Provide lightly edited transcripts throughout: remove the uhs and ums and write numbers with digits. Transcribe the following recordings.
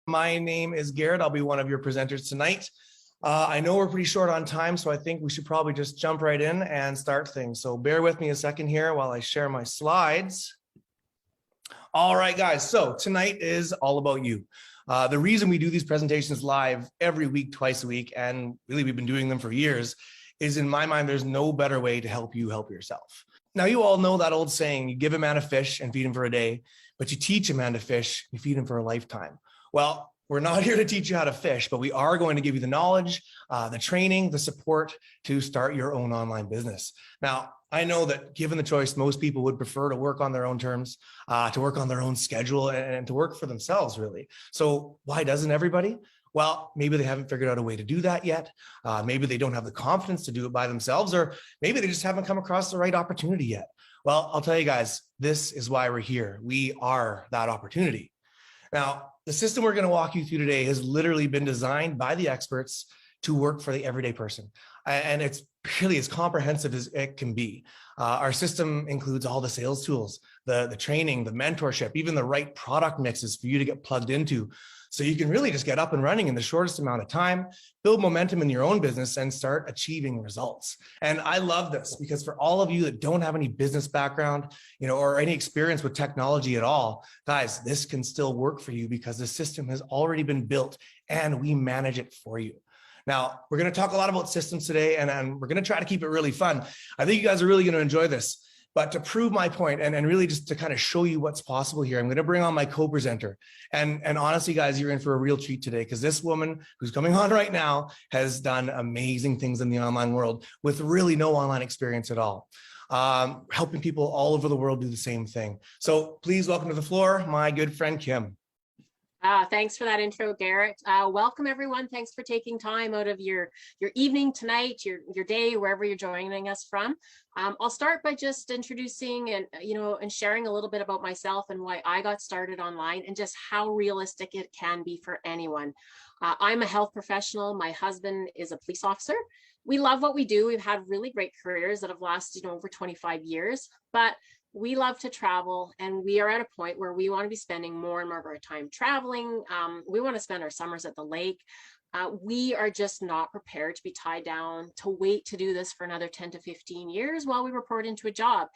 My name is Garrett. I'll be one of your presenters tonight. I know we're pretty short on time, so I think we should probably just jump right in and start things. So bear with me a second here while I share my slides. All right, guys. So tonight is all about you. The reason we do these presentations live every week, twice a week, and really we've been doing them for years, is in my mind, there's no better way to help you help yourself. Now, you all know that old saying, you give a man a fish and feed him for a day, but you teach a man to fish, you feed him for a lifetime. Well, we're not here to teach you how to fish, but we are going to give you the knowledge, the training, the support to start your own online business. Now, I know that given the choice, most people would prefer to work on their own terms, to work on their own schedule and to work for themselves, really. So why doesn't everybody? Well, maybe they haven't figured out a way to do that yet. Maybe they don't have the confidence to do it by themselves, or maybe they just haven't come across the right opportunity yet. Well, I'll tell you guys, this is why we're here. We are that opportunity. Now, the system we're going to walk you through today has literally been designed by the experts to work for the everyday person. And it's really as comprehensive as it can be. Our system includes all the sales tools, the training, the mentorship, even the right product mixes for you to get plugged into. So you can really just get up and running in the shortest amount of time, build momentum in your own business and start achieving results. And I love this because for all of you that don't have any business background, or any experience with technology at all, guys, this can still work for you because the system has already been built and we manage it for you. Now, we're going to talk a lot about systems today and we're going to try to keep it really fun. I think you guys are really going to enjoy this. But to prove my point and really just to kind of show you what's possible here, I'm going to bring on my co-presenter. And honestly, guys, you're in for a real treat today because this woman who's coming on right now has done amazing things in the online world with really no online experience at all, helping people all over the world do the same thing. So please welcome to the floor, my good friend, Kim. Thanks for that intro, Garrett. Welcome, everyone. Thanks for taking time out of your evening, tonight, your day, wherever you're joining us from. I'll start by just introducing and sharing a little bit about myself and why I got started online and just how realistic it can be for anyone. I'm a health professional. My husband is a police officer. We love what we do. We've had really great careers that have lasted over 25 years, but we love to travel and we are at a point where we want to be spending more and more of our time traveling. We want to spend our summers at the lake. We are just not prepared to be tied down to wait to do this for another 10 to 15 years while we report into a job.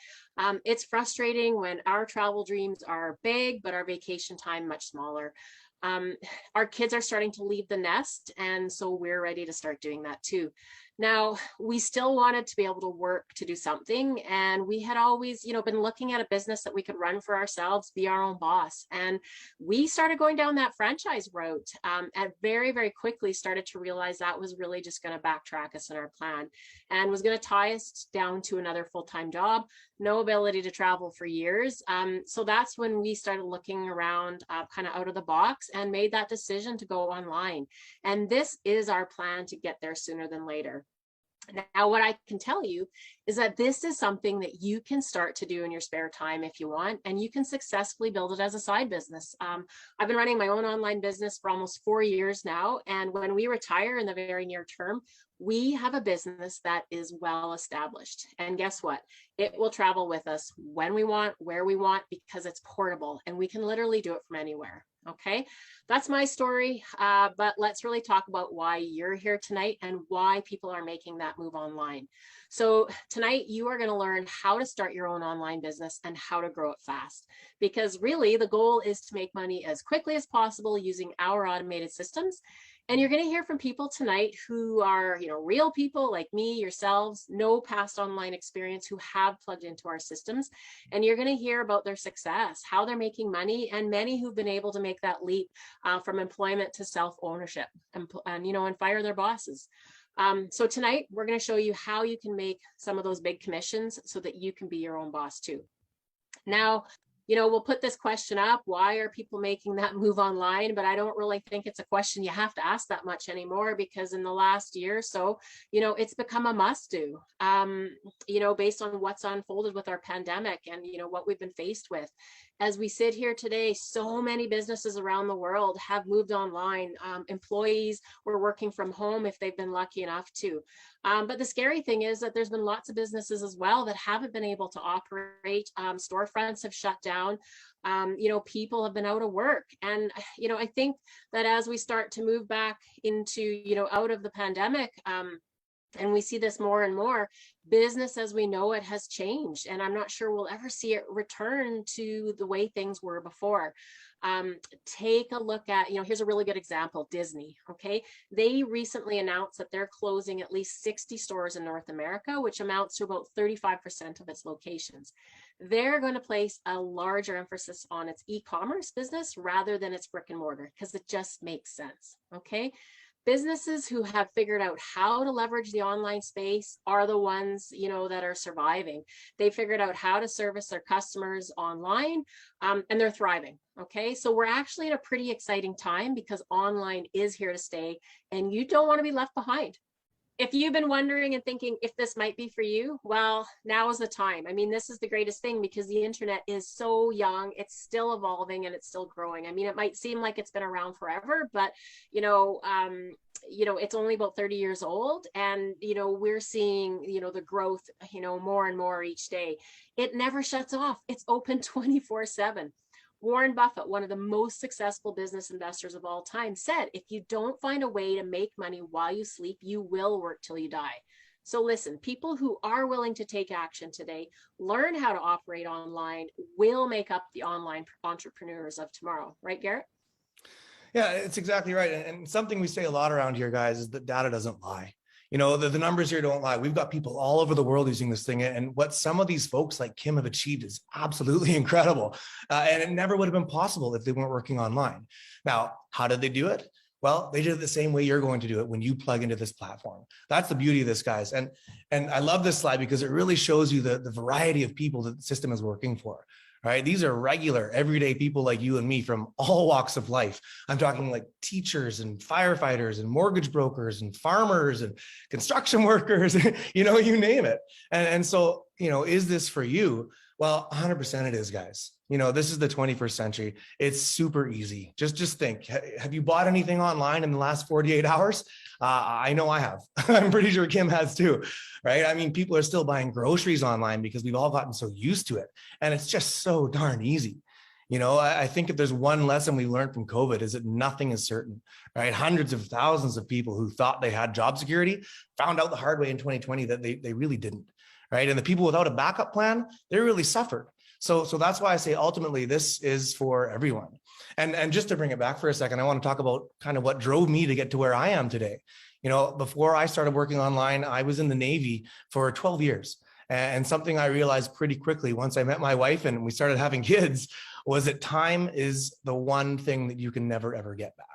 It's frustrating when our travel dreams are big, but our vacation time much smaller. Our kids are starting to leave the nest, and so we're ready to start doing that too. Now, we still wanted to be able to work to do something, and we had always, been looking at a business that we could run for ourselves, be our own boss. And we started going down that franchise route, and very, very quickly started to realize that was really just going to backtrack us in our plan and was going to tie us down to another full-time job, no ability to travel for years. So that's when we started looking around kind of out of the box and made that decision to go online. And this is our plan to get there sooner than later. Now, what I can tell you is that this is something that you can start to do in your spare time if you want, and you can successfully build it as a side business. I've been running my own online business for almost 4 years now, and when we retire in the very near term, we have a business that is well established. And guess what? It will travel with us when we want, where we want, because it's portable and we can literally do it from anywhere. Okay, that's my story, but let's really talk about why you're here tonight and why people are making that move online. So tonight you are going to learn how to start your own online business and how to grow it fast, because really the goal is to make money as quickly as possible using our automated systems. And you're going to hear from people tonight who are, real people like me, yourselves, no past online experience, who have plugged into our systems. And you're going to hear about their success, how they're making money, and many who've been able to make that leap from employment to self-ownership and fire their bosses. So tonight, we're going to show you how you can make some of those big commissions so that you can be your own boss too. Now, we'll put this question up, why are people making that move online? But I don't really think it's a question you have to ask that much anymore, because in the last year or so, it's become a must do, based on what's unfolded with our pandemic and, what we've been faced with. as we sit here today, so many businesses around the world have moved online. Employees were working from home if they've been lucky enough to. But the scary thing is that there's been lots of businesses as well that haven't been able to operate. Storefronts have shut down. People have been out of work. And, I think that as we start to move back into, out of the pandemic, and we see this more and more, business as we know it has changed. And I'm not sure we'll ever see it return to the way things were before. Take a look at, here's a really good example, Disney, okay? They recently announced that they're closing at least 60 stores in North America, which amounts to about 35% of its locations. They're going to place a larger emphasis on its e-commerce business rather than its brick and mortar, because it just makes sense, okay? Businesses who have figured out how to leverage the online space are the ones, that are surviving. They figured out how to service their customers online, and they're thriving. Okay, so we're actually at a pretty exciting time because online is here to stay, and you don't want to be left behind. If you've been wondering and thinking if this might be for you, well, now is the time. I mean, this is the greatest thing because the internet is so young, it's still evolving and it's still growing. I mean, it might seem like it's been around forever, but it's only about 30 years old, and we're seeing the growth more and more each day. It never shuts off. It's open 24/7. Warren Buffett, one of the most successful business investors of all time, said, if you don't find a way to make money while you sleep, you will work till you die. So listen, people who are willing to take action today, learn how to operate online, will make up the online entrepreneurs of tomorrow. Right, Garrett? Yeah, it's exactly right. And something we say a lot around here, guys, is that data doesn't lie. The numbers here don't lie. We've got people all over the world using this thing. And what some of these folks like Kim have achieved is absolutely incredible. And it never would have been possible if they weren't working online. Now, how did they do it? Well, they did it the same way you're going to do it when you plug into this platform. That's the beauty of this, guys. And I love this slide because it really shows you the variety of people that the system is working for. Right? These are regular, everyday people like you and me from all walks of life. I'm talking like teachers and firefighters and mortgage brokers and farmers and construction workers, you name it. And so, is this for you? Well, 100% it is, guys. This is the 21st century. It's super easy. Just think, have you bought anything online in the last 48 hours? I know I have. I'm pretty sure Kim has too, right? I mean, people are still buying groceries online because we've all gotten so used to it. And it's just so darn easy. I think if there's one lesson we learned from COVID is that nothing is certain, right? Hundreds of thousands of people who thought they had job security found out the hard way in 2020 that they really didn't, right? And the people without a backup plan, they really suffered. So that's why I say ultimately this is for everyone. And just to bring it back for a second, I want to talk about kind of what drove me to get to where I am today. Before I started working online, I was in the Navy for 12 years. And something I realized pretty quickly once I met my wife and we started having kids was that time is the one thing that you can never, ever get back.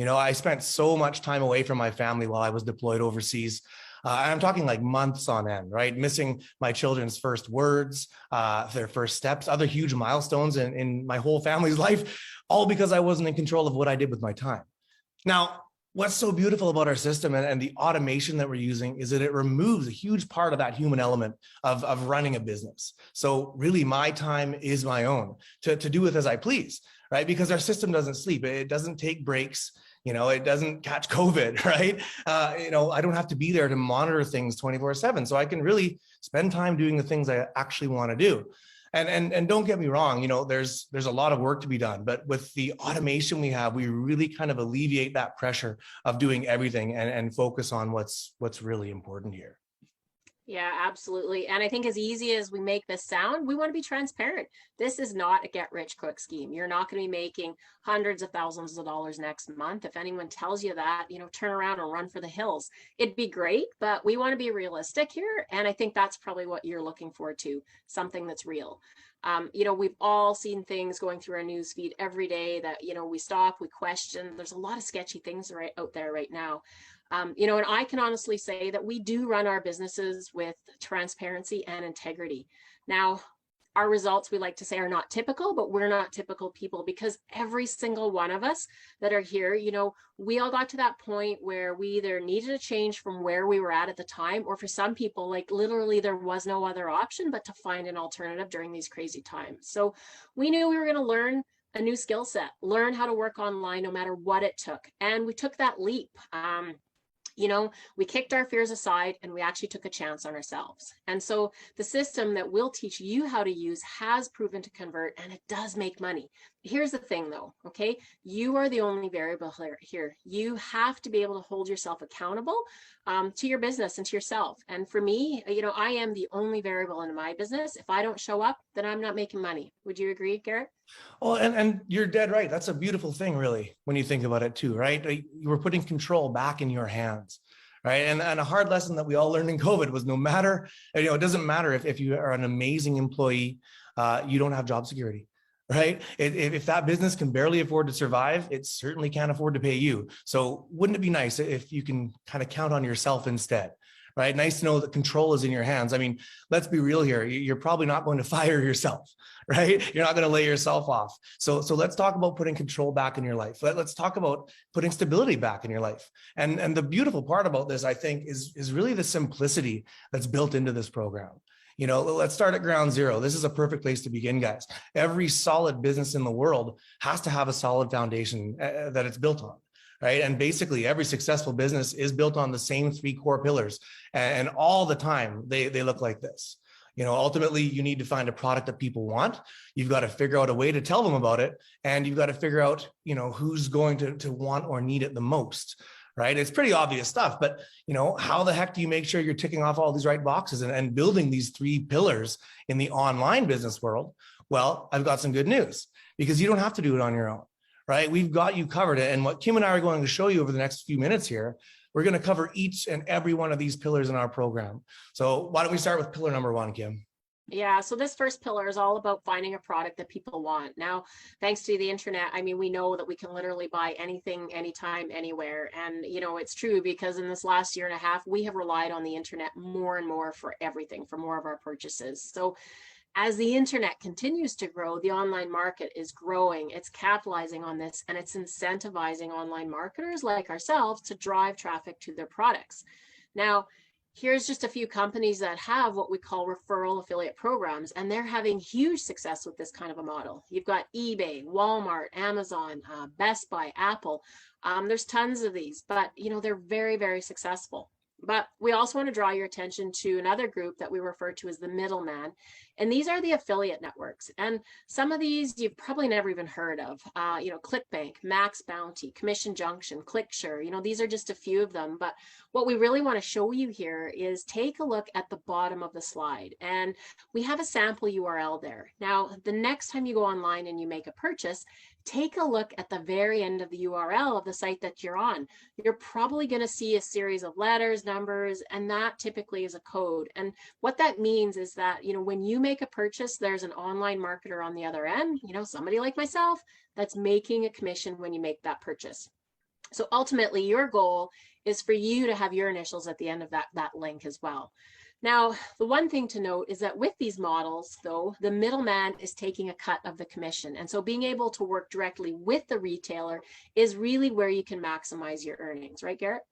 I spent so much time away from my family while I was deployed overseas. I'm talking like months on end, right? Missing my children's first words, their first steps, other huge milestones in my whole family's life, all because I wasn't in control of what I did with my time. Now, what's so beautiful about our system and the automation that we're using is that it removes a huge part of that human element of running a business. So really my time is my own to do with as I please, right? Because our system doesn't sleep. It doesn't take breaks. It doesn't catch COVID, right? I don't have to be there to monitor things 24/7. So I can really spend time doing the things I actually want to do. And don't get me wrong, there's a lot of work to be done, but with the automation we have, we really kind of alleviate that pressure of doing everything and focus on what's really important here. Yeah, absolutely. And I think as easy as we make this sound, we want to be transparent. This is not a get rich quick scheme. You're not going to be making hundreds of thousands of dollars next month. If anyone tells you that, turn around and run for the hills. It'd be great, but we want to be realistic here. And I think that's probably what you're looking for too, something that's real. We've all seen things going through our news feed every day that, we stop, we question. There's a lot of sketchy things right out there right now. And I can honestly say that we do run our businesses with transparency and integrity. Now, Our results, we like to say, are not typical, but we're not typical people, because every single one of us that are here, we all got to that point where we either needed a change from where we were at the time, or for some people, like literally there was no other option but to find an alternative during these crazy times. So we knew we were going to learn a new skill set, learn how to work online no matter what it took. And we took that leap. We kicked our fears aside and we actually took a chance on ourselves. And so the system that we'll teach you how to use has proven to convert, and it does make money. Here's the thing though, okay? You are the only variable here. You have to be able to hold yourself accountable to your business and to yourself. And for me, I am the only variable in my business. If I don't show up, then I'm not making money. Would you agree, Garrett? Well, and you're dead right. That's a beautiful thing, really, when you think about it too, right? You were putting control back in your hands, right? And a hard lesson that we all learned in COVID was no matter, it doesn't matter if you are an amazing employee, you don't have job security, right? If that business can barely afford to survive, it certainly can't afford to pay you. So wouldn't it be nice if you can kind of count on yourself instead? Right? Nice to know that control is in your hands. I mean, let's be real here. You're probably not going to fire yourself, right? You're not going to lay yourself off. So let's talk about putting control back in your life. Let's talk about putting stability back in your life. And the beautiful part about this, I think, is really the simplicity that's built into this program. Let's start at ground zero. This is a perfect place to begin, guys. Every solid business in the world has to have a solid foundation that it's built on. Right. And basically every successful business is built on the same 3 core pillars. And all the time they look like this. Ultimately, you need to find a product that people want. You've got to figure out a way to tell them about it. And you've got to figure out, who's going to want or need it the most. Right. It's pretty obvious stuff. But, how the heck do you make sure you're ticking off all these right boxes and building these 3 pillars in the online business world? Well, I've got some good news, because you don't have to do it on your own. Right? We've got you covered. And what Kim and I are going to show you over the next few minutes here, we're going to cover each and every one of these pillars in our program. So why don't we start with pillar number 1, Kim? Yeah, so this first pillar is all about finding a product that people want. Now, thanks to the internet, we know that we can literally buy anything, anytime, anywhere. And, it's true, because in this last year and a half, we have relied on the internet more and more for everything, for more of our purchases. So as the internet continues to grow, the online market is growing. It's capitalizing on this, and it's incentivizing online marketers like ourselves to drive traffic to their products. Now, here's just a few companies that have what we call referral affiliate programs, and they're having huge success with this kind of a model. You've got eBay, Walmart, Amazon, Best Buy, Apple. There's tons of these, but they're very, very successful. But we also want to draw your attention to another group that we refer to as the middleman. And these are the affiliate networks. And some of these you've probably never even heard of. ClickBank, Max Bounty, Commission Junction, ClickShare. These are just a few of them. But what we really want to show you here is take a look at the bottom of the slide. And we have a sample URL there. Now, the next time you go online and you make a purchase, take a look at the very end of the URL of the site that you're on. You're probably going to see a series of letters, numbers, and that typically is a code. And what that means is that, when you make a purchase, there's an online marketer on the other end, somebody like myself, that's making a commission when you make that purchase. So ultimately, your goal is for you to have your initials at the end of that link as well. Now, the one thing to note is that with these models, though, the middleman is taking a cut of the commission. And so being able to work directly with the retailer is really where you can maximize your earnings, right, Garrett?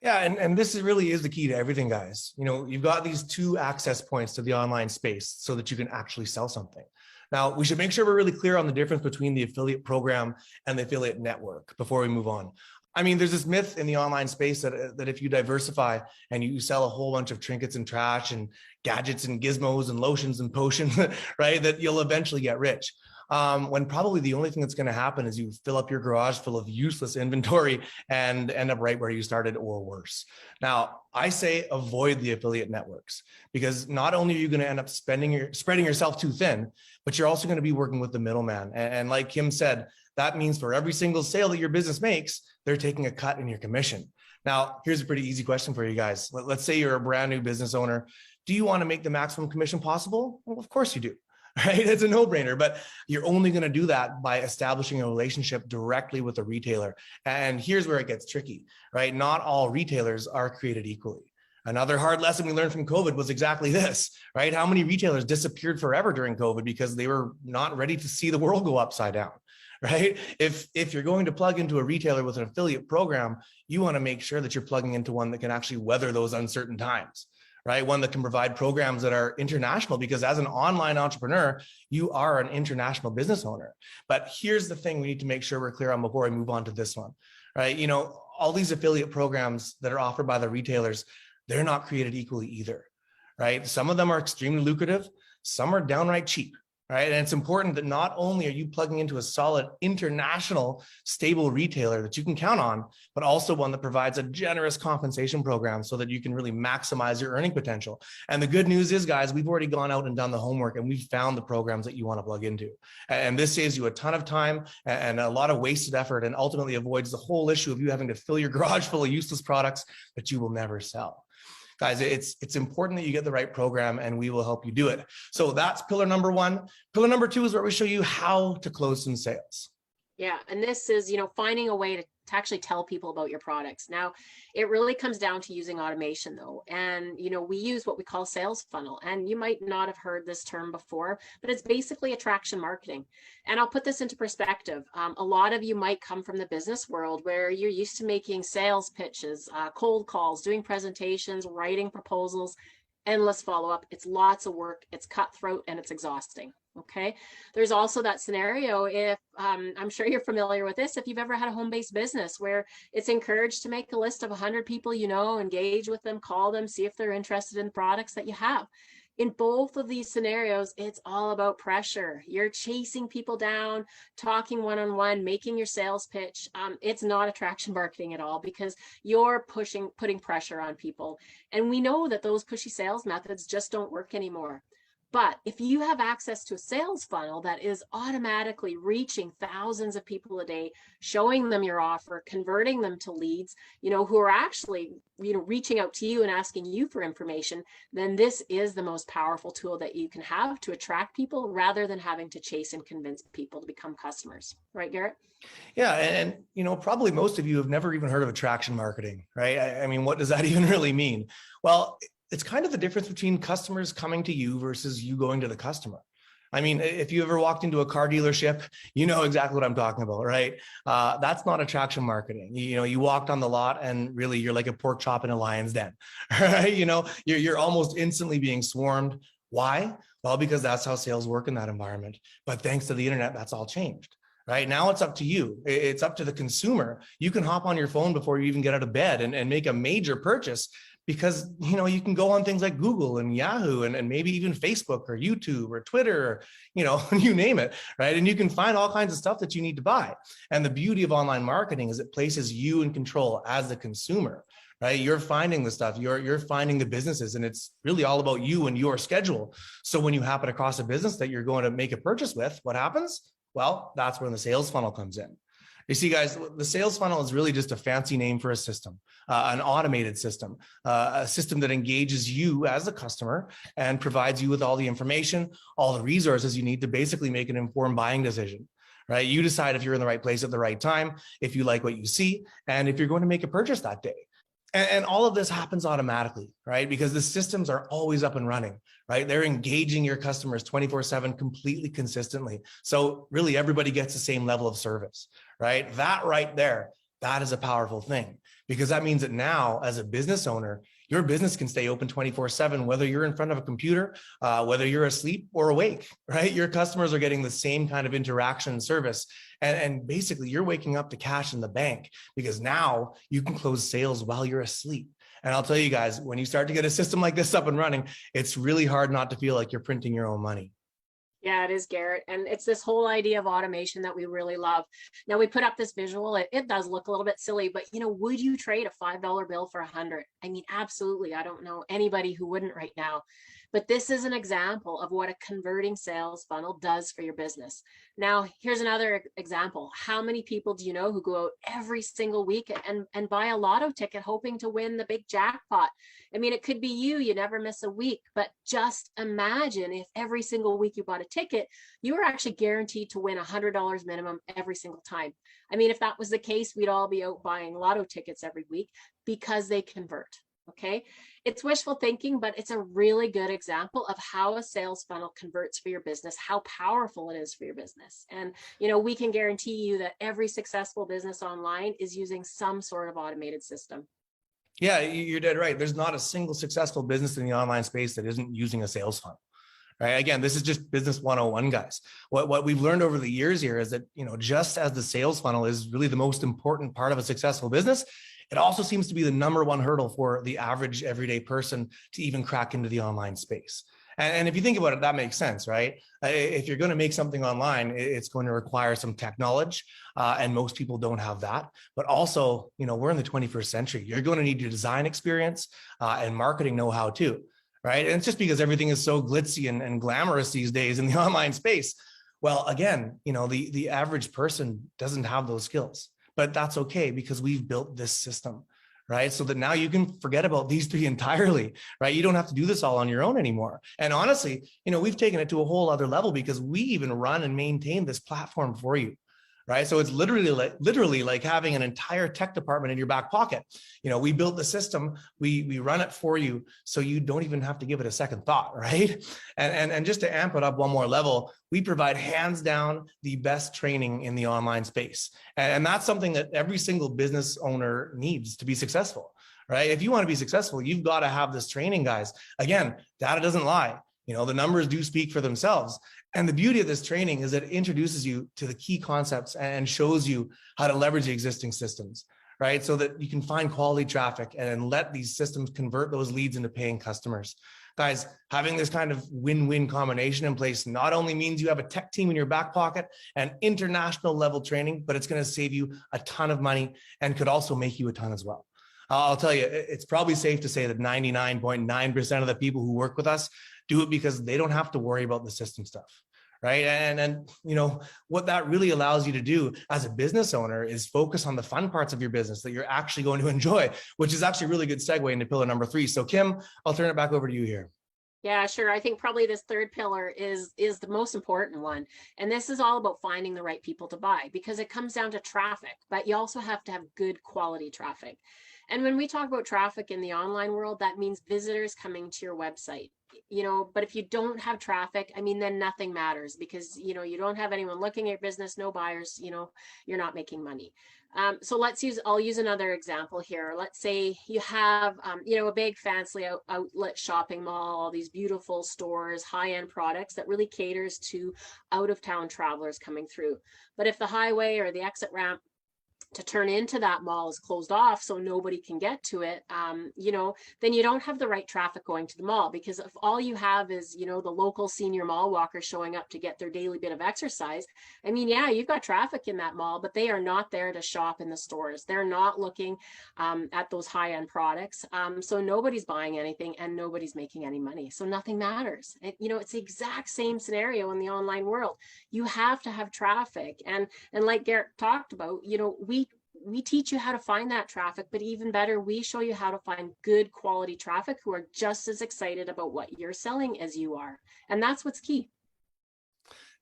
Yeah, and this really is the key to everything, guys. You've got these 2 access points to the online space so that you can actually sell something. Now, we should make sure we're really clear on the difference between the affiliate program and the affiliate network before we move on. There's this myth in the online space that if you diversify and you sell a whole bunch of trinkets and trash and gadgets and gizmos and lotions and potions, right, that you'll eventually get rich. When probably the only thing that's going to happen is you fill up your garage full of useless inventory and end up right where you started or worse. Now, I say avoid the affiliate networks, because not only are you going to end up spreading yourself too thin, but you're also going to be working with the middleman. And like Kim said, that means for every single sale that your business makes, they're taking a cut in your commission. Now, here's a pretty easy question for you guys. Let's say you're a brand new business owner. Do you want to make the maximum commission possible? Well, of course you do. Right? It's a no-brainer, but you're only going to do that by establishing a relationship directly with a retailer. And here's where it gets tricky, right? Not all retailers are created equally, Another hard lesson we learned from COVID was exactly this, right? How many retailers disappeared forever during COVID because they were not ready to see the world go upside down, right? If you're going to plug into a retailer with an affiliate program, you want to make sure that you're plugging into one that can actually weather those uncertain times, right? One that can provide programs that are international, because as an online entrepreneur, you are an international business owner. But here's the thing we need to make sure we're clear on before we move on to this one, right? You know, all these affiliate programs that are offered by the retailers, they're not created equally either, right? Some of them are extremely lucrative, some are downright cheap, right? And it's important that not only are you plugging into a solid international stable retailer that you can count on, but also one that provides a generous compensation program so that you can really maximize your earning potential. And the good news is, guys, we've already gone out and done the homework and we've found the programs that you want to plug into. And this saves you a ton of time and a lot of wasted effort, and ultimately avoids the whole issue of you having to fill your garage full of useless products that you will never sell. Guys, it's important that you get the right program, and we will help you do it. So that's pillar number one. Pillar number two is where we show you how to close some sales. Yeah, and this is, finding a way to actually tell people about your products. Now, it really comes down to using automation though. And, we use what we call sales funnel. And you might not have heard this term before, but it's basically attraction marketing. And I'll put this into perspective. A lot of you might come from the business world where you're used to making sales pitches, cold calls, doing presentations, writing proposals, endless follow-up. It's lots of work, it's cutthroat, and it's exhausting. Okay. There's also that scenario, if I'm sure you're familiar with this, if you've ever had a home-based business where it's encouraged to make a list of 100 people, engage with them, call them, see if they're interested in products that you have. In both of these scenarios, it's all about pressure. You're chasing people down, talking one-on-one, making your sales pitch. It's not attraction marketing at all, because you're putting pressure on people. And we know that those pushy sales methods just don't work anymore. But if you have access to a sales funnel that is automatically reaching thousands of people a day, showing them your offer, converting them to leads, who are actually, reaching out to you and asking you for information, then this is the most powerful tool that you can have to attract people, rather than having to chase and convince people to become customers. Right, Garrett? Yeah. And probably most of you have never even heard of attraction marketing, right? I mean, what does that even really mean? Well, it's kind of the difference between customers coming to you versus you going to the customer. I mean, if you ever walked into a car dealership, you know exactly what I'm talking about, right? That's not attraction marketing. You walked on the lot and really you're like a pork chop in a lion's den, right? You're almost instantly being swarmed. Why? Well, because that's how sales work in that environment. But thanks to the internet, that's all changed. Right now, it's up to you. It's up to the consumer. You can hop on your phone before you even get out of bed and make a major purchase, because you can go on things like Google and Yahoo and maybe even Facebook or YouTube or Twitter, or, you name it, right? And you can find all kinds of stuff that you need to buy. And the beauty of online marketing is it places you in control as the consumer, right? You're finding the stuff, you're finding the businesses, and it's really all about you and your schedule. So when you happen across a business that you're going to make a purchase with, what happens? Well, that's when the sales funnel comes in. You see, guys, the sales funnel is really just a fancy name for a system, an automated system, a system that engages you as a customer and provides you with all the information, all the resources you need to basically make an informed buying decision, right? You decide if you're in the right place at the right time, if you like what you see, and if you're going to make a purchase that day. And all of this happens automatically, right? Because the systems are always up and running, right? They're engaging your customers 24/7 completely consistently. So really everybody gets the same level of service, right? That right there, that is a powerful thing, because that means that now as a business owner, your business can stay open 24/7, whether you're in front of a computer, whether you're asleep or awake, right? Your customers are getting the same kind of interaction and service. And basically you're waking up to cash in the bank, because now you can close sales while you're asleep. And I'll tell you guys, when you start to get a system like this up and running, it's really hard not to feel like you're printing your own money. Yeah, it is, Garrett. And it's this whole idea of automation that we really love. Now, we put up this visual. It does look a little bit silly, but would you trade a $5 bill for 100? I mean, absolutely. I don't know anybody who wouldn't right now. But this is an example of what a converting sales funnel does for your business. Now, here's another example. How many people do you know who go out every single week and buy a lotto ticket hoping to win the big jackpot? I mean, it could be you never miss a week, but just imagine if every single week you bought a ticket, you were actually guaranteed to win $100 minimum every single time. I mean, if that was the case, we'd all be out buying lotto tickets every week, because they convert. Okay, it's wishful thinking, but it's a really good example of how a sales funnel converts for your business, how powerful it is for your business. And, we can guarantee you that every successful business online is using some sort of automated system. Yeah, you're dead right. There's not a single successful business in the online space that isn't using a sales funnel. Right. Again, this is just business 101, guys. What we've learned over the years here is that, just as the sales funnel is really the most important part of a successful business, it also seems to be the number one hurdle for the average everyday person to even crack into the online space. And if you think about it, that makes sense, right? If you're going to make something online, it's going to require some tech knowledge, and most people don't have that. But also, we're in the 21st century. You're going to need your design experience and marketing know-how too. Right. And it's just because everything is so glitzy and glamorous these days in the online space. Well, again, the average person doesn't have those skills, but that's okay because we've built this system, right? So that now you can forget about these three entirely, right? You don't have to do this all on your own anymore. And honestly, we've taken it to a whole other level because we even run and maintain this platform for you. Right. So it's literally like having an entire tech department in your back pocket. We built the system, we run it for you. So you don't even have to give it a second thought. Right. And just to amp it up one more level, we provide hands down the best training in the online space. And that's something that every single business owner needs to be successful. Right. If you want to be successful, you've got to have this training, guys. Again, data doesn't lie. The numbers do speak for themselves. And the beauty of this training is that it introduces you to the key concepts and shows you how to leverage the existing systems, right? So that you can find quality traffic and let these systems convert those leads into paying customers. Guys, having this kind of win-win combination in place not only means you have a tech team in your back pocket and international level training, but it's going to save you a ton of money and could also make you a ton as well. I'll tell you, it's probably safe to say that 99.9% of the people who work with us do it because they don't have to worry about the system stuff, right? And what that really allows you to do as a business owner is focus on the fun parts of your business that you're actually going to enjoy, which is actually a really good segue into pillar number 3. So Kim, I'll turn it back over to you here. Yeah, sure. I think probably this third pillar is the most important one. And this is all about finding the right people to buy because it comes down to traffic, but you also have to have good quality traffic. And when we talk about traffic in the online world, that means visitors coming to your website. But if you don't have traffic, then nothing matters because, you don't have anyone looking at your business, no buyers, you're not making money. So I'll use another example here. Let's say you have, a big fancy outlet shopping mall, all these beautiful stores, high-end products that really caters to out-of-town travelers coming through. But if the highway or the exit ramp to turn into that mall is closed off so nobody can get to it, then you don't have the right traffic going to the mall because if all you have is, the local senior mall walkers showing up to get their daily bit of exercise, yeah, you've got traffic in that mall, but they are not there to shop in the stores. They're not looking at those high-end products. So nobody's buying anything and nobody's making any money. So nothing matters. It's the exact same scenario in the online world. You have to have traffic. And like Garrett talked about, we teach you how to find that traffic, but even better, we show you how to find good quality traffic who are just as excited about what you're selling as you are. And that's what's key.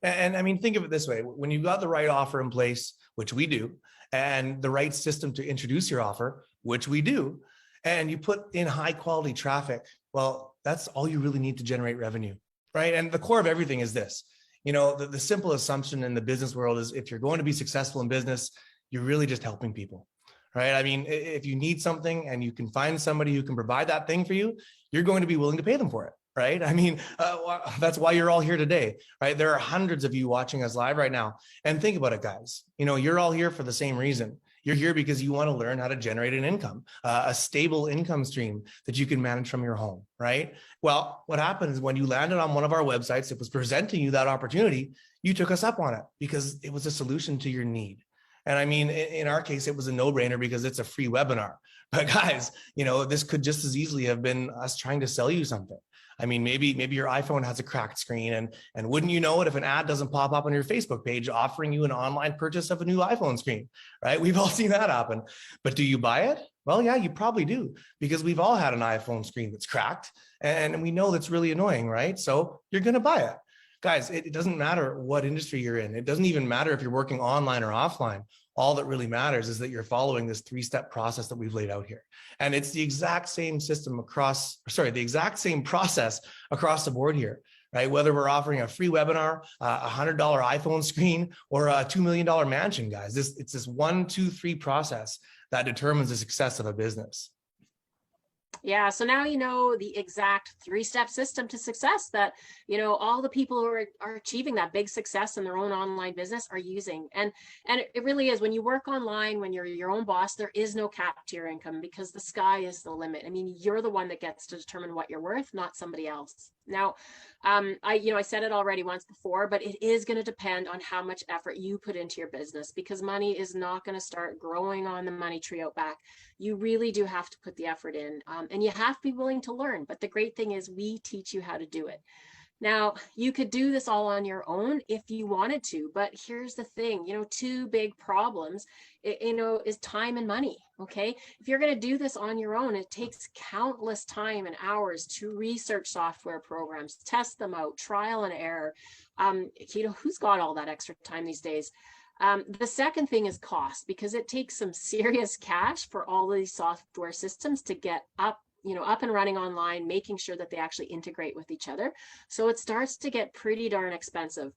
And think of it this way, when you've got the right offer in place, which we do, and the right system to introduce your offer, which we do, and you put in high quality traffic, well, that's all you really need to generate revenue, right? And the core of everything is this, the simple assumption in the business world is if you're going to be successful in business, you're really just helping people, right? If you need something and you can find somebody who can provide that thing for you, you're going to be willing to pay them for it, right? That's why you're all here today, right? There are hundreds of you watching us live right now. And think about it, guys. You're all here for the same reason. You're here because you want to learn how to generate an income, a stable income stream that you can manage from your home, right? Well, what happened is when you landed on one of our websites, it was presenting you that opportunity, you took us up on it because it was a solution to your need. And in our case, it was a no-brainer because it's a free webinar. But guys, this could just as easily have been us trying to sell you something. Maybe your iPhone has a cracked screen and wouldn't you know it if an ad doesn't pop up on your Facebook page offering you an online purchase of a new iPhone screen, right? We've all seen that happen. But do you buy it? Well, yeah, you probably do because we've all had an iPhone screen that's cracked and we know that's really annoying, right? So you're going to buy it. Guys, it doesn't matter what industry you're in. It doesn't even matter if you're working online or offline. All that really matters is that you're following this 3-step process that we've laid out here. And it's the exact same system the exact same process across the board here, right? Whether we're offering a free webinar, a $100 iPhone screen, or a $2 million mansion, guys, it's this 1, 2, 3 process that determines the success of a business. Yeah, so now you know the exact 3-step system to success that, all the people who are achieving that big success in their own online business are using. And it really is, when you work online, when you're your own boss, there is no cap to your income because the sky is the limit. I mean, you're the one that gets to determine what you're worth, not somebody else. Now, I said it already once before, but it is going to depend on how much effort you put into your business, because money is not going to start growing on the money tree out back. You really do have to put the effort in, and you have to be willing to learn. But the great thing is we teach you how to do it. Now, you could do this all on your own if you wanted to, but here's the thing, 2 big problems, is time and money. Okay. If you're going to do this on your own, it takes countless time and hours to research software programs, test them out, trial and error. Who's got all that extra time these days? The second thing is cost, because it takes some serious cash for all these software systems to get up and running online, making sure that they actually integrate with each other. So it starts to get pretty darn expensive.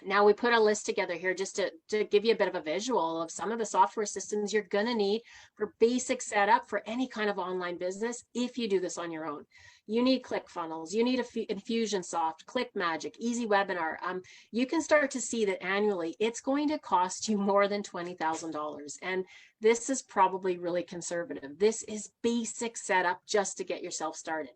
Now, we put a list together here just to give you a bit of a visual of some of the software systems you're going to need for basic setup for any kind of online business if you do this on your own. You need ClickFunnels, you need Infusionsoft, ClickMagic, Easy Webinar. You can start to see that annually it's going to cost you more than $20,000. And this is probably really conservative. This is basic setup just to get yourself started.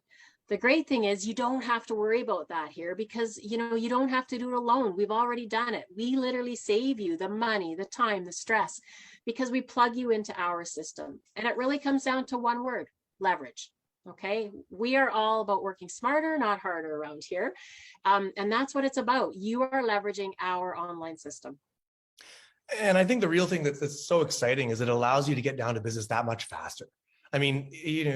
The great thing is you don't have to worry about that here, because you don't have to do it alone. We've already done it. We literally save you the money, the time, the stress, because we plug you into our system. And it really comes down to one word: leverage. Okay, we are all about working smarter, not harder around here. And that's what it's about. You are leveraging our online system. And I think the real thing that's so exciting is it allows you to get down to business that much faster. I mean,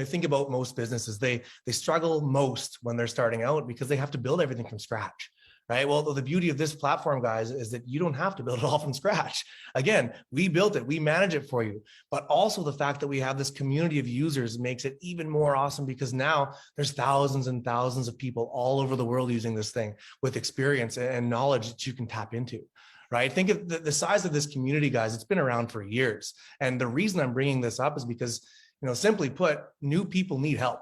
think about most businesses, they struggle most when they're starting out because they have to build everything from scratch, right? Well, the beauty of this platform, guys, is that you don't have to build it all from scratch. Again, we built it, we manage it for you, but also the fact that we have this community of users makes it even more awesome, because now there's thousands and thousands of people all over the world using this thing with experience and knowledge that you can tap into. Right? Think of the size of this community, guys. It's been around for years. And the reason I'm bringing this up is because, simply put, new people need help,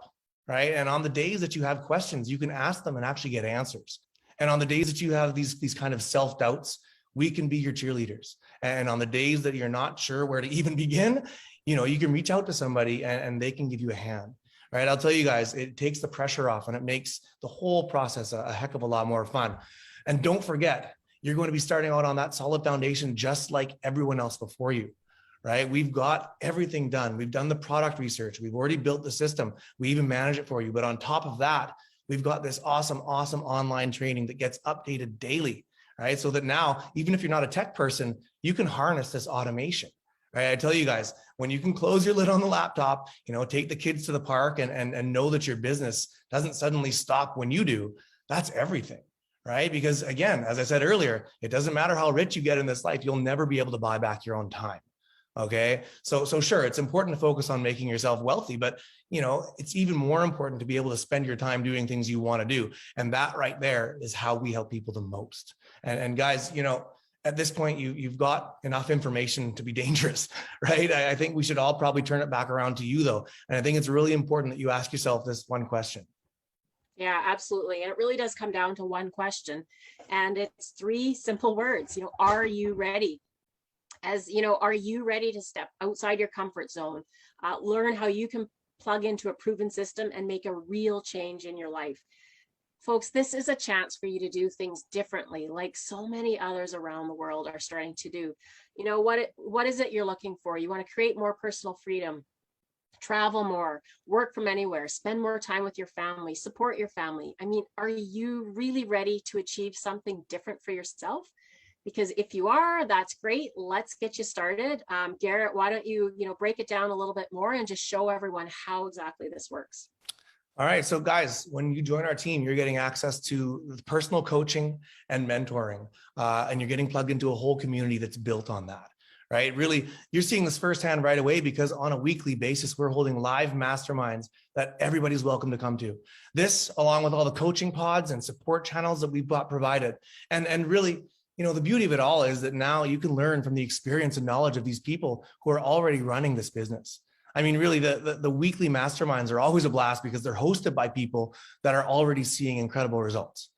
right? And on the days that you have questions, you can ask them and actually get answers. And on the days that you have these kind of self-doubts, we can be your cheerleaders. And on the days that you're not sure where to even begin, you can reach out to somebody and they can give you a hand. Right? I'll tell you guys, it takes the pressure off and it makes the whole process a heck of a lot more fun. And don't forget, you're going to be starting out on that solid foundation just like everyone else before you, right? We've got everything done. We've done the product research. We've already built the system. We even manage it for you. But on top of that, we've got this awesome online training that gets updated daily, right? So that now, even if you're not a tech person, you can harness this automation, right? I tell you guys, when you can close your lid on the laptop, take the kids to the park and know that your business doesn't suddenly stop when you do, that's everything. Right? Because again, as I said earlier, it doesn't matter how rich you get in this life, you'll never be able to buy back your own time. Okay. So sure, it's important to focus on making yourself wealthy, but it's even more important to be able to spend your time doing things you want to do. And that right there is how we help people the most. And guys, at this point, you've got enough information to be dangerous, right? I think we should all probably turn it back around to you though. And I think it's really important that you ask yourself this one question. Yeah, absolutely. And it really does come down to one question. And it's 3 simple words. Are you ready? Are you ready to step outside your comfort zone? Learn how you can plug into a proven system and make a real change in your life. Folks, this is a chance for you to do things differently, like so many others around the world are starting to do. What is it you're looking for? You want to create more personal freedom, travel more, work from anywhere, spend more time with your family, support your family. I mean, are you really ready to achieve something different for yourself? Because if you are, that's great. Let's get you started. Garrett, why don't you, break it down a little bit more and just show everyone how exactly this works. All right. So guys, when you join our team, you're getting access to personal coaching and mentoring, and you're getting plugged into a whole community that's built on that. right? Really, you're seeing this firsthand right away because on a weekly basis, we're holding live masterminds that everybody's welcome to come to. This, along with all the coaching pods and support channels that we've got provided. And really, the beauty of it all is that now you can learn from the experience and knowledge of these people who are already running this business. I mean, really, the weekly masterminds are always a blast because they're hosted by people that are already seeing incredible results,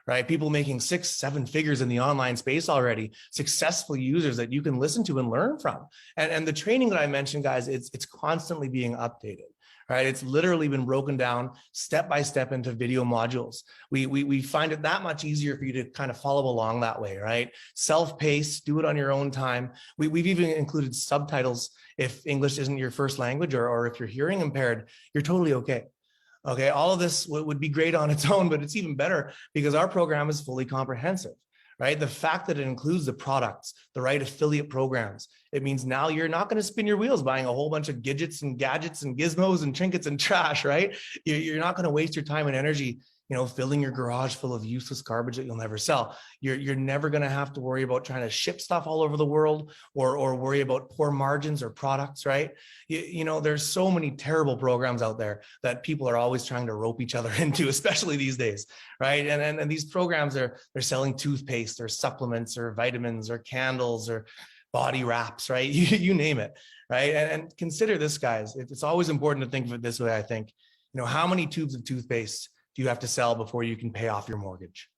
right? People making 6-7 figures in the online space already, successful users that you can listen to and learn from. And the training that I mentioned, guys, it's constantly being updated, right? It's literally been broken down step by step into video modules. We find it that much easier for you to kind of follow along that way, right? Self-paced, do it on your own time. We've even included subtitles if English isn't your first language, or if you're hearing impaired, you're totally okay. Okay, all of this would be great on its own, but it's even better because our program is fully comprehensive, right? The fact that it includes the products, the right affiliate programs, it means now you're not going to spin your wheels buying a whole bunch of gadgets and gizmos and trinkets and trash, right? You're not going to waste your time and energy, filling your garage full of useless garbage that you'll never sell. You're never going to have to worry about trying to ship stuff all over the world or worry about poor margins or products, right? There's so many terrible programs out there that people are always trying to rope each other into, especially these days, right? And these programs they're selling toothpaste or supplements or vitamins or candles or body wraps, right? You name it, right? And consider this, guys. It's always important to think of it this way, I think. How many tubes of toothpaste do you have to sell before you can pay off your mortgage?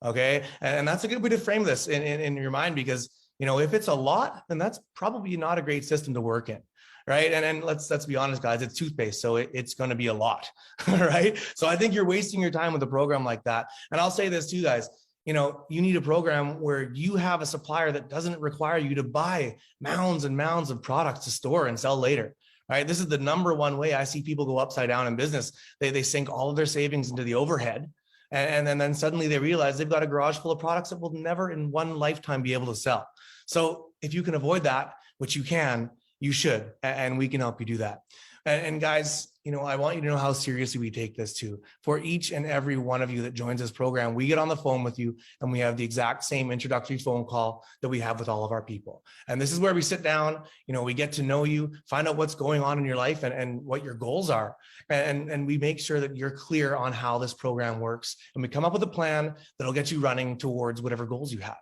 Okay. And that's a good way to frame this in your mind, because, if it's a lot, then that's probably not a great system to work in. Right. And let's be honest, guys, it's toothpaste. So it's going to be a lot. Right. So I think you're wasting your time with a program like that. And I'll say this too, guys, you need a program where you have a supplier that doesn't require you to buy mounds and mounds of products to store and sell later. Right. This is the number one way I see people go upside down in business. They sink all of their savings into the overhead. And then suddenly they realize they've got a garage full of products that will never in one lifetime be able to sell. So if you can avoid that, which you can, you should, and we can help you do that. And guys, I want you to know how seriously we take this too. For each and every one of you that joins this program, we get on the phone with you and we have the exact same introductory phone call that we have with all of our people. And this is where we sit down, we get to know you, find out what's going on in your life and what your goals are. And we make sure that you're clear on how this program works. And we come up with a plan that'll get you running towards whatever goals you have.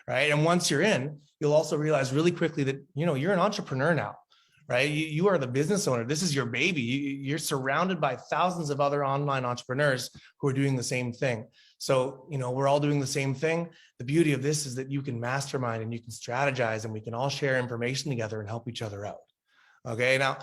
Right. And once you're in, you'll also realize really quickly that, you're an entrepreneur now. Right? You are the business owner. This is your baby. You're surrounded by thousands of other online entrepreneurs who are doing the same thing. So, we're all doing the same thing. The beauty of this is that you can mastermind and you can strategize and we can all share information together and help each other out. Okay. Now,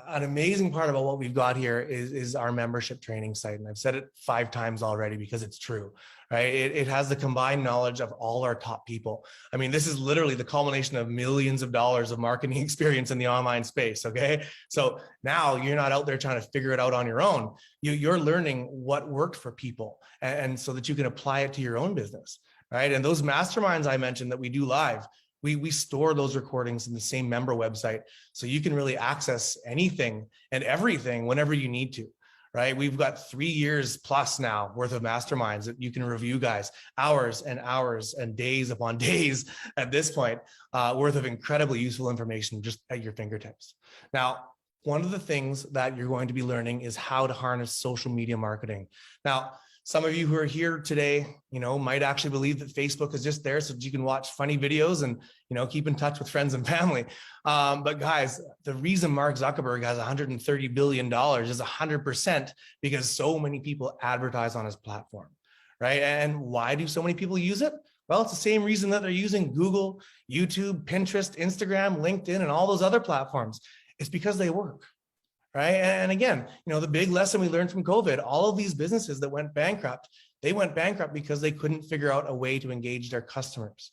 an amazing part about what we've got here is our membership training site. And I've said it 5 times already because it's true, right? It has the combined knowledge of all our top people. I mean, this is literally the culmination of millions of dollars of marketing experience in the online space. Okay. So now you're not out there trying to figure it out on your own. You're learning what worked for people and so that you can apply it to your own business. Right. And those masterminds I mentioned that we do live, we store those recordings in the same member website. So you can really access anything and everything whenever you need to, right? We've got 3 years plus now worth of masterminds that you can review, guys, hours and hours and days upon days at this point, worth of incredibly useful information just at your fingertips. Now, one of the things that you're going to be learning is how to harness social media marketing. Now, some of you who are here today, might actually believe that Facebook is just there so that you can watch funny videos and, keep in touch with friends and family. But guys, the reason Mark Zuckerberg has $130 billion is 100% because so many people advertise on his platform, right? And why do so many people use it? Well, it's the same reason that they're using Google, YouTube, Pinterest, Instagram, LinkedIn, and all those other platforms. It's because they work. Right. And again, the big lesson we learned from COVID, all of these businesses that went bankrupt, they went bankrupt because they couldn't figure out a way to engage their customers.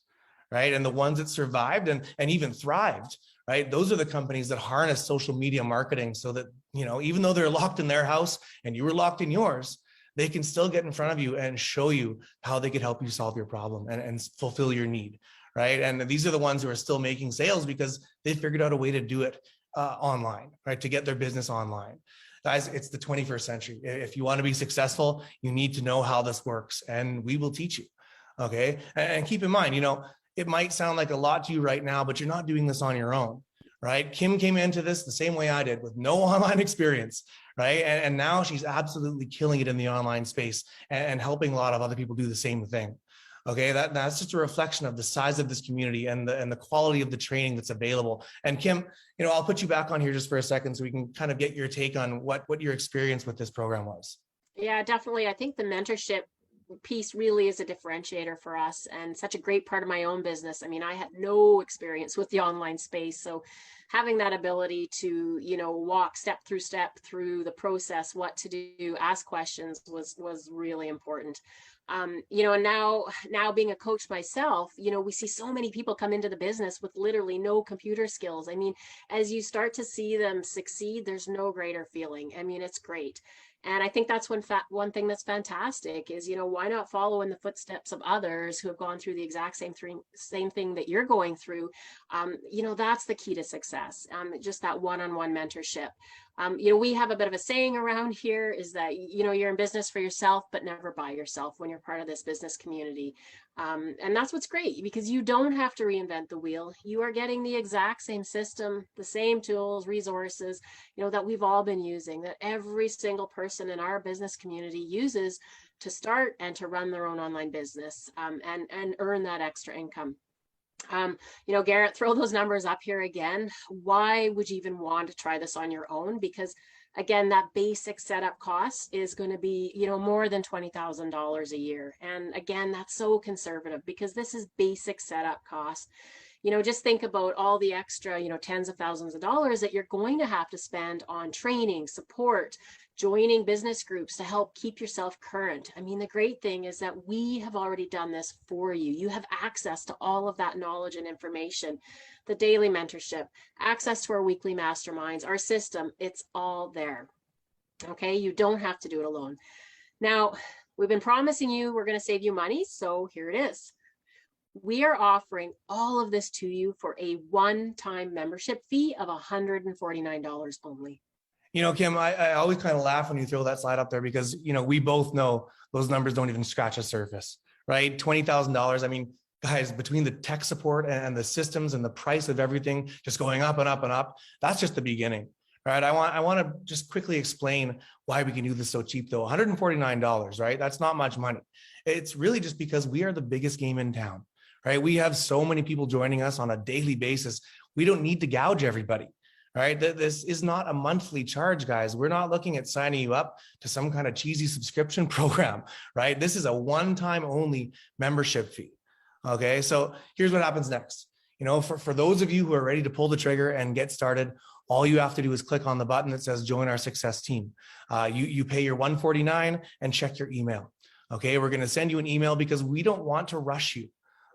Right. And the ones that survived and even thrived, right, those are the companies that harness social media marketing so that, even though they're locked in their house and you were locked in yours, they can still get in front of you and show you how they could help you solve your problem and fulfill your need. Right. And these are the ones who are still making sales because they figured out a way to do it online, right? To get their business online. Guys, it's the 21st century. If you want to be successful, you need to know how this works and we will teach you. Okay. And keep in mind, it might sound like a lot to you right now, but you're not doing this on your own, right? Kim came into this the same way I did, with no online experience, right? And now she's absolutely killing it in the online space and helping a lot of other people do the same thing. Okay, that's just a reflection of the size of this community and the quality of the training that's available. And Kim, I'll put you back on here just for a second so we can kind of get your take on what your experience with this program was. Yeah, definitely. I think the mentorship piece really is a differentiator for us and such a great part of my own business. I mean, I had no experience with the online space, so having that ability to, walk step through the process, what to do, ask questions was really important. And now being a coach myself, we see so many people come into the business with literally no computer skills. I mean, as you start to see them succeed, there's no greater feeling. I mean, it's great. And I think that's one thing that's fantastic is, why not follow in the footsteps of others who have gone through the exact same thing that you're going through. That's the key to success. Just that one-on-one mentorship. We have a bit of a saying around here is that, you're in business for yourself, but never by yourself when you're part of this business community. And that's what's great, because you don't have to reinvent the wheel. You are getting the exact same system, the same tools, resources, that we've all been using, that every single person in our business community uses to start and to run their own online business, and earn that extra income. Garrett, throw those numbers up here again. Why would you even want to try this on your own? Because again, that basic setup cost is going to be, more than $20,000 a year. And again, that's so conservative because this is basic setup cost. Just think about all the extra, tens of thousands of dollars that you're going to have to spend on training, support, joining business groups to help keep yourself current. I mean, the great thing is that we have already done this for you. You have access to all of that knowledge and information, the daily mentorship, access to our weekly masterminds, our system, it's all there. Okay, you don't have to do it alone. Now, we've been promising you we're going to save you money, so here it is. We are offering all of this to you for a one-time membership fee of $149 only. Kim, I always kind of laugh when you throw that slide up there because, we both know those numbers don't even scratch the surface, right? $20,000. I mean, guys, between the tech support and the systems and the price of everything just going up and up and up, that's just the beginning, right? I want to just quickly explain why we can do this so cheap though. $149, right? That's not much money. It's really just because we are the biggest game in town, right? We have so many people joining us on a daily basis. We don't need to gouge everybody. Right. This is not a monthly charge, guys. We're not looking at signing you up to some kind of cheesy subscription program, right? This is a one-time only membership fee. Okay. So here's what happens next. For those of you who are ready to pull the trigger and get started, all you have to do is click on the button that says join our success team. You pay your $149 and check your email. Okay. We're going to send you an email because we don't want to rush you.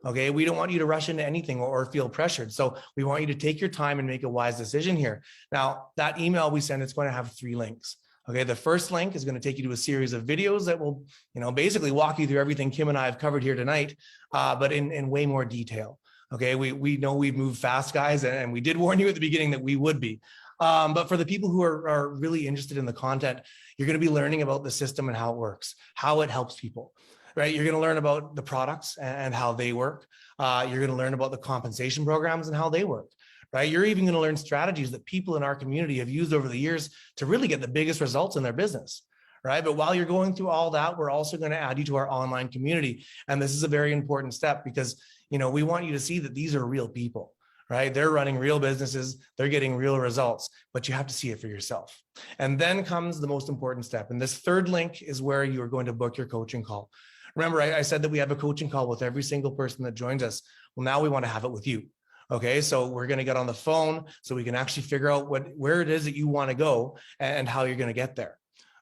Okay, we don't want you to rush into anything or feel pressured. So we want you to take your time and make a wise decision here. Now, that email we send, it's going to have 3 links. Okay, the first link is going to take you to a series of videos that will, basically walk you through everything Kim and I have covered here tonight, but in way more detail. Okay, we know we've moved fast, guys, and we did warn you at the beginning that we would be. But for the people who are really interested in the content, you're going to be learning about the system and how it works, how it helps people. Right? You're going to learn about the products and how they work. You're going to learn about the compensation programs and how they work. Right? You're even going to learn strategies that people in our community have used over the years to really get the biggest results in their business. Right? But while you're going through all that, we're also going to add you to our online community. And this is a very important step because, we want you to see that these are real people. Right? They're running real businesses. They're getting real results, but you have to see it for yourself. And then comes the most important step. And this third link is where you are going to book your coaching call. Remember, I said that we have a coaching call with every single person that joins us. Well, now we want to have it with you. Okay, so we're going to get on the phone so we can actually figure out where it is that you want to go and how you're going to get there.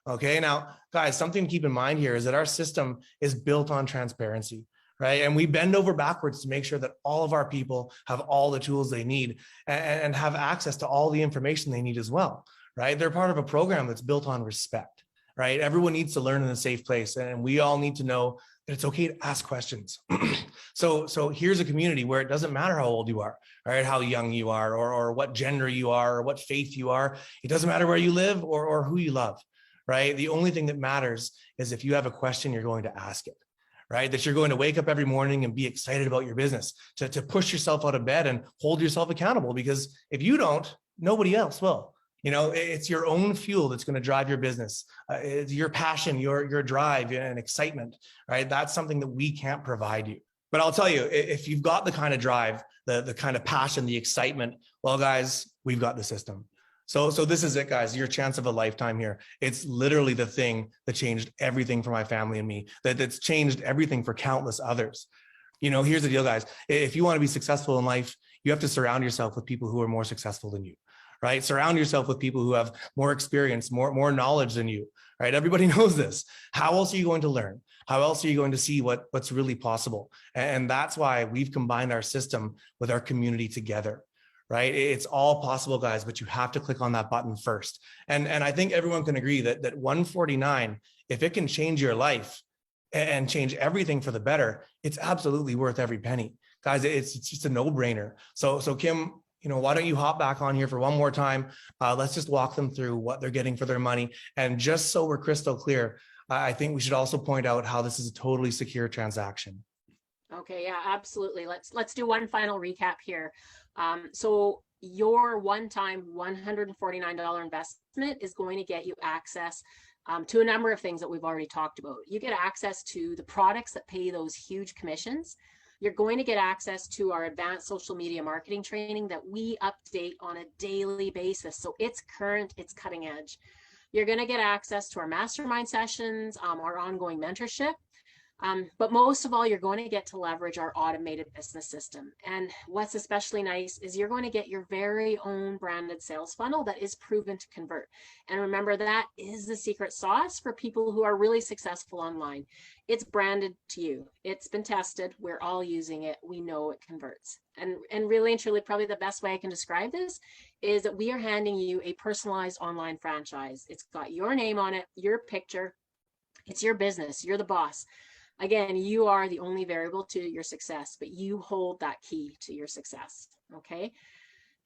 Okay, now, guys, something to keep in mind here is that our system is built on transparency, right? And we bend over backwards to make sure that all of our people have all the tools they need and have access to all the information they need as well, right? They're part of a program that's built on respect. Right? Everyone needs to learn in a safe place, and we all need to know that it's okay to ask questions. So here's a community where it doesn't matter how old you are, right? How young you are, or what gender you are, or what faith you are. It doesn't matter where you live or who you love, right? The only thing that matters is if you have a question, you're going to ask it, right? That you're going to wake up every morning and be excited about your business, to push yourself out of bed and hold yourself accountable, because if you don't, nobody else will. You know, it's your own fuel that's going to drive your business. It's your passion, your drive and excitement, right? That's something that we can't provide you. But I'll tell you, if you've got the kind of drive, the kind of passion, the excitement, well, guys, we've got the system. So this is it, guys, your chance of a lifetime here. It's literally the thing that changed everything for my family and me, that's changed everything for countless others. You know, here's the deal, guys. If you want to be successful in life, you have to surround yourself with people who are more successful than you, right? Surround yourself with people who have more experience, more knowledge than you, right? Everybody knows this. How else are you going to learn? How else are you going to see what's really possible? And that's why we've combined our system with our community together. Right? It's all possible, guys, but you have to click on that button first. And I think everyone can agree that 149, if it can change your life and change everything for the better, it's absolutely worth every penny. Guys, it's just a no-brainer. So Kim, you know, why don't you hop back on here for one more time? Let's just walk them through what they're getting for their money. And just so we're crystal clear, I think we should also point out how this is a totally secure transaction. Okay, yeah, absolutely. Let's do one final recap here. So your one-time $149 investment is going to get you access to a number of things that we've already talked about. You get access to the products that pay those huge commissions. You're going to get access to our advanced social media marketing training that we update on a daily basis. So it's current, it's cutting edge. You're going to get access to our mastermind sessions, our ongoing mentorship. But most of all, you're going to get to leverage our automated business system. And what's especially nice is you're going to get your very own branded sales funnel that is proven to convert. And remember, that is the secret sauce for people who are really successful online. It's branded to you. It's been tested. We're all using it. We know it converts. And really and truly, probably the best way I can describe this is that we are handing you a personalized online franchise. It's got your name on it, your picture. It's your business. You're the boss. Again, you are the only variable to your success, but you hold that key to your success, okay?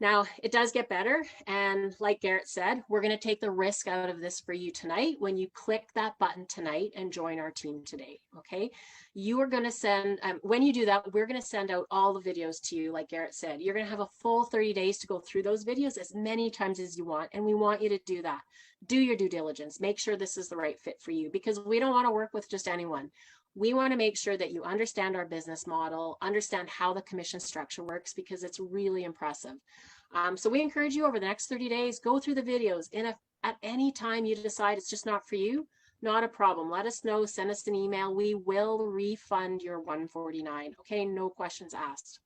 Now, it does get better. And like Garrett said, we're going to take the risk out of this for you tonight when you click that button tonight and join our team today, okay? You are going to send, when you do that, we're going to send out all the videos to you, like Garrett said. You're going to have a full 30 days to go through those videos as many times as you want, and we want you to do that. Do your due diligence. Make sure this is the right fit for you, because we don't want to work with just anyone. We want to make sure that you understand our business model, understand how the commission structure works, because it's really impressive. So we encourage you over the next 30 days, go through the videos. And if at any time you decide it's just not for you, not a problem. Let us know, send us an email. We will refund your $149. Okay, no questions asked.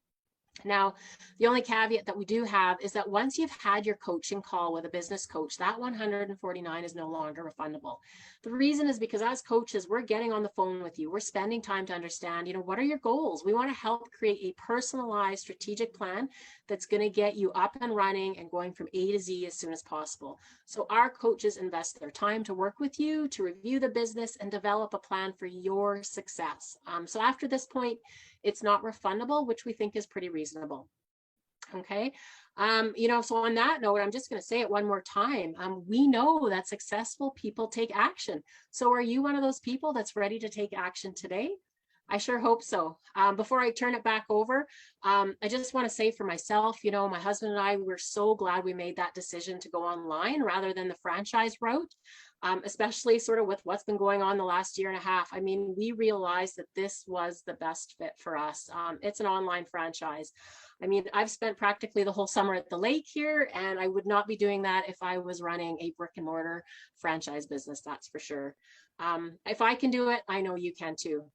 Now, the only caveat that we do have is that once you've had your coaching call with a business coach, that $149 is no longer refundable. The reason is because as coaches, we're getting on the phone with you. We're spending time to understand, what are your goals? We want to help create a personalized strategic plan that's going to get you up and running and going from A to Z as soon as possible. So our coaches invest their time to work with you, to review the business and develop a plan for your success. So after this point, it's not refundable, which we think is pretty reasonable. Okay. So on that note, I'm just going to say it one more time. We know that successful people take action. So are you one of those people that's ready to take action today? I sure hope so. Before I turn it back over, I just want to say for myself, my husband and I, we're so glad we made that decision to go online rather than the franchise route, especially sort of with what's been going on the last year and a half. I mean, we realized that this was the best fit for us. It's an online franchise. I mean, I've spent practically the whole summer at the lake here, and I would not be doing that if I was running a brick and mortar franchise business, that's for sure. If I can do it, I know you can too.